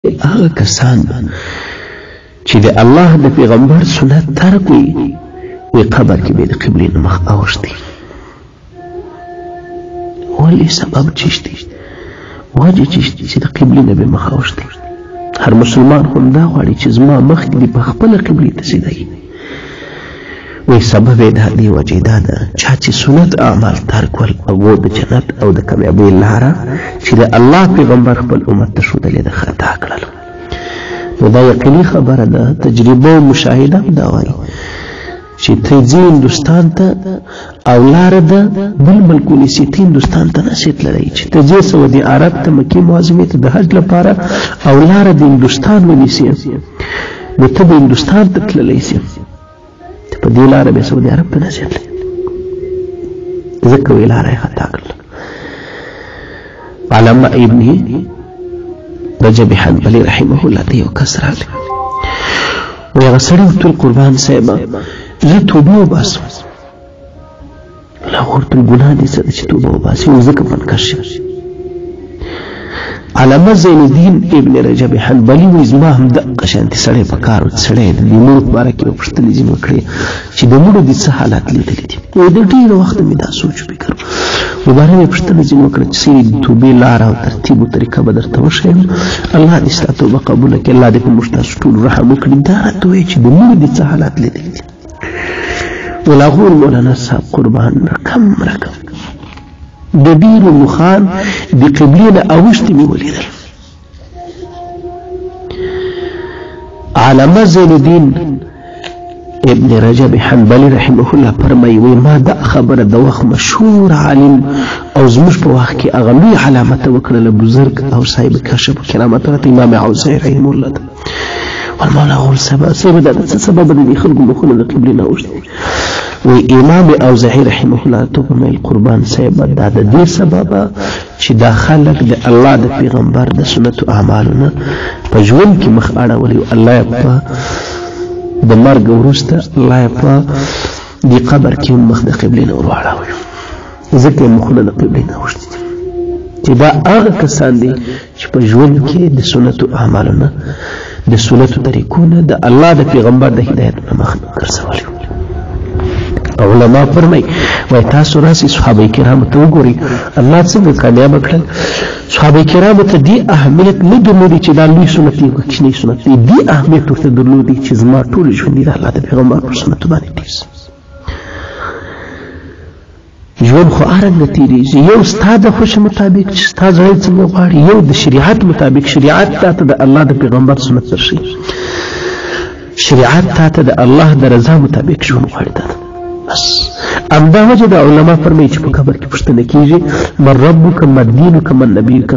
هغه کسان چې د الله د پیغمبر سنت ترک وي قبر کې به د قبلې نه مخ اوښتي. ولې سبب چشتي وجه چشتي چې د قبلې نه به مخ اوښتي. هر مسلمان همدا غواړي چې زما مخ دې په خپله قبلې ته سیده وي. وی سبب یې دا دی وجه دا ده چا چې سنت اعمال ترک ول هغو د جنت او د کامیابۍ لاره چې د الله پیغمبر خپل امت ته ښودلې ده خطا کړل. نو دا یقیني خبره ده، تجربه او مشاهده هم دا وایي چې ته ځې هندوستان ته او لاره ده بل ملک ونیسي، ته هندوستان ته نشې تللی. چې ته ځې سعودي عرب ته مکې معظمې ته د حج لپاره او لاره د هندوستان ونیسي نو ته به هندوستان ته تللی سې، په دې لاره به سعودي عرب ته نشې تللی، ځکه وی لاره یې خطا کړله. علامه ابن رجب حنبلي رحمه الله ته یو کس راغلی وی هغه سړي ورته ویل قربان صاحبه زه توبه وباسم. هغه ورته ویل ګناه دې څه ده چې توبه وباسي؟ وی ځکه منکر یم. علامه زین الدین ابن رجب حنبلي وی زما هم دغه شانتې سړی په کار و، سړی د دې مړو په باره کې یو پوښتنې ځینې وکړې چې د مړو دې څه حالات لیدلي دي. وی د ډېره وخته مې دا سوچ فکر دوباره مې پوښتنه ځینې وکړه چې څنګه د توبې لاره او ترتیب او طریقه به درته وښیم. الله دې ستا توبه قبوله کړي، الله دې په موږ تاسو ټولو رحم وکړي. دا راته وایي چې د مړو دې څه حالات لیدلي دي. ویل هغه مولانا صاحب قربان رقم د ډېرو مخان د قبلې نه اوښتي مې ولیدل. علامه زین الدین ابن رجب حنبلي رحمه الله فرمایي وی ما دا خبره د وخت مشهور عالم او زموږ په وخت کې هغه لوی علامت وکړله بزرګ او صاحب کشف کرامت راته امام اوزاعي رحمه الله ته والمولا اول سبب دا څه سبب د دې خلکو مخونه د قبلې نه اوښتي؟ وی امام اوزاعي رحمه الله ته فرمایل قربان صاحب دا د دې سببه چې دا خلک د الله د پیغمبر د سنتو اعمالو نه په ژوند کې مخ اړولي او الله یې په د مرګ وروسته الله یې په دې قبر کې هم مخ د قبلې نه ور واړوي، ځکه یې مخونه د قبلې نه اوښتي دي. چې دا هغه کسان دي چې په ژوند کې د سنتو اعمالو نه د سنتو طریقو نه د الله د پیغمبر د هدایت نه مخ ګرځولي. علماء فرمای وای تاسو راسي صحابه کرام ته وګورئ الله څنګه کامیاب کړل. صحابه کرام ته دې اهمیت نه درلودي چې دا لوی سنت دی که کوچنی سنت دی، دې اهمیت ورته درلودي چې زما ټول ژوند د الله د پیغمبر پر سنتو باندې تېر ژوند خو ارنګه تېرېږي، یو ستا د خوښ مطابق چې ستا زړه څنګه غواړي، یو د شریعت مطابق. شریعت تا ته د الله د پیغمبر سنت درښي، شریعت تا ته د الله د رضا مطابق ژوند غواړي. بس همدا وجه د علما فرمایي چې په قبر کې پوښتنه کېږي من ربک من دینک من نبیک.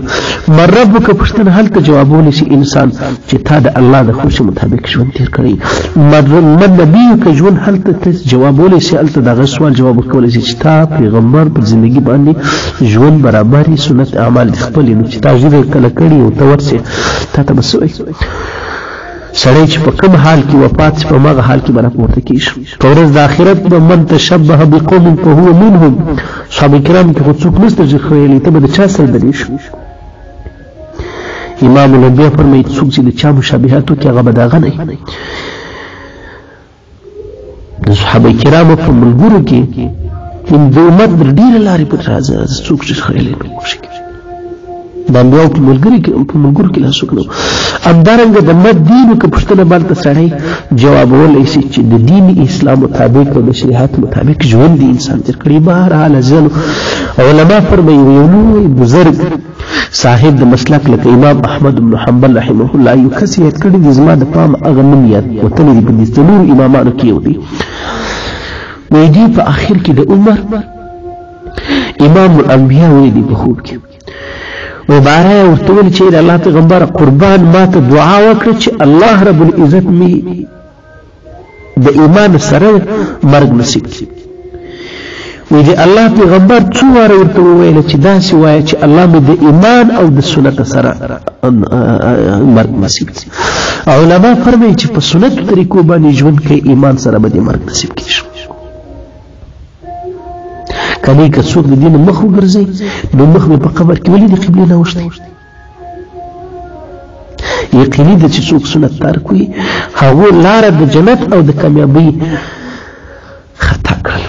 من ربک پوښتنه هلته جوابولی شي انسان چې تا د الله د خوښ مطابق ژوند تېر کړی. من نبیک ژوند هلته ته جوابولی شي، هلته د هغه سوال جواب ورکولی شي چې تا پیغمبر پر زندګي باندې ژوند برابري سنت اعمال دې خپل نو چې تا ژوند یې کله کړي او ته ورسې تا ته به څه وایي؟ سړی چې په کوم حال کې وفات شي په هماغه حال کې به راپورته کېږي. په ورځ د آخرت به من تشبه بقوم فهو منهم. صحابه کرام کې خو څوک نشته چې خیالي ته به د چا سره دلې شو. امام الانبیا فرمایي څوک چې د چا مشابهت وکړي هغه به د هغه نه وي. د صحابه کرامو په ملګرو کې د امت ډېرې لارې پټ راځي، څوک چې خیالي نه وکړي د انبیاو په ملګرو کې لا څوک نه و. همدارنګه د مت دینو که پوښتنه باندې سړی جوابولی شي چې د دین اسلام مطابق او د شریعت مطابق ژوند د انسان تېر کړي. بهرحاله ځینو علما فرمایي یو لوی بزرګ صاحب د مسلک لکه امام احمد بن حنبل رحمه الله یو کس یاد کړی دی، زما د پام هغه نوم یاد وتلی دی، په دې څلورو امامانو کې یو دی. وایي دې په آخر کې د عمر امام الانبیا ولیدي په خوب کې و باره ورته ویل چې د الله پیغمبر قربان ما ته دعا وکړه چې الله رب العزت مې د ایمان سره مرګ نصیب کړي. وی د الله پیغمبر څو واره ورته وویل چې داسې وایه چې الله مې د ایمان او د سنت سره مرګ نصیب کړي. علما فرمایي چې په سنتو طریقو باندې ژوند کوي ایمان سره به دې مرګ نصیب کړي. کله که څوک د دین مخ وګرځي نو مخ په قبر کې ولې د قبلې نه اوښتي؟ یقیني ده چې څوک سنت ترک وي هغو لاره د جنت او د کامیابۍ خطا کړل.